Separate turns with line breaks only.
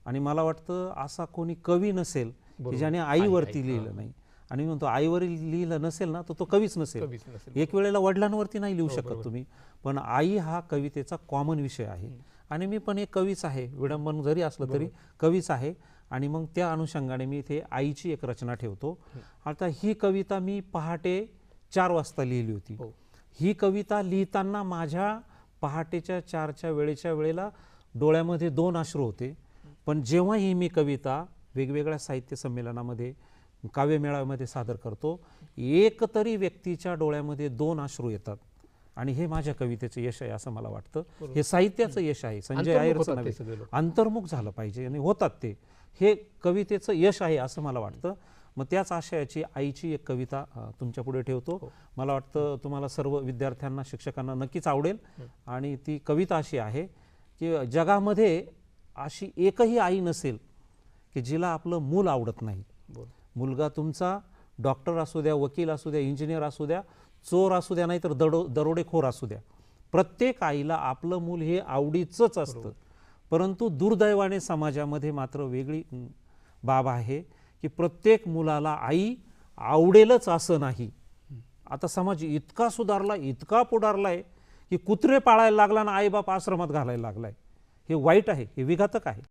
आणि मला वाटतं असा कोणी कवी नसेल की ज्याने आईवरती लिहिलं नाही. आणि म्हणतो आईवर लिहिलं नसेल ना तर तो कवीच नसेल. एक वेळेला वडिलांवरती नाही लिहू शकत तुम्ही, पण आई हा कवितेचा कॉमन विषय आहे. आणि मी पण एक कवीच आहे, विडंबन जरी असलं तरी कवीच आहे. आणि मग त्या अनुषंगाने मी इथे आईची एक रचना ठेवतो. आता ही कविता मी पहाटे 4 वाजता लिहिली होती. ही कविता लिहिताना माझ्या पहाटेच्या 4च्या वेळेला डोळ्यामध्ये 2 अश्रू होते. पण जेव्हा ही मी कविता वेगवेगळ्या साहित्य संमेलनामध्ये, काव्यमेळाव्यामध्ये सादर करतो, एक तरी व्यक्तीच्या डोळ्यामध्ये 2 अश्रू येतात. आणि हे माझ्या कवितेचं यश आहे असं मला वाटतं. हे साहित्याचं यश आहे, संजय अय्यरचं नव्हे. अंतर्मुख झालं पाहिजे आणि होतात ते. हे कवितेचं यश आहे असं मला वाटतं. मग त्याच आशयाची आईची एक कविता तुमच्या पुढे ठेवतो. मला वाटतं तुम्हाला सर्व विद्यार्थ्यांना, शिक्षकांना नक्कीच आवडेल. आणि ती कविता अशी आहे की जगामध्ये अशी एकही आई नसेल की जिला आपलं मूल आवडत नाही. मुलगा तुमचा डॉक्टर असू द्या, वकील असू द्या, इंजिनियर असू द्या, चोर असू द्या, नाही तर दरोडेखोर असू द्या, प्रत्येक आईला आपलं मूल हे आवडीचंच असतं. परंतु दुर्दैवाने समाजामध्ये मात्र वेगळी बाब आहे की प्रत्येक मुलाला आई आवडेलच असं नाही. आता समाज इतका सुधारला, इतका पुढारलाय की कुत्रे पाळायला लागला ना आईबाप आश्रमात घालायला लागलाय. हे वाईट आहे, हे विघातक आहे.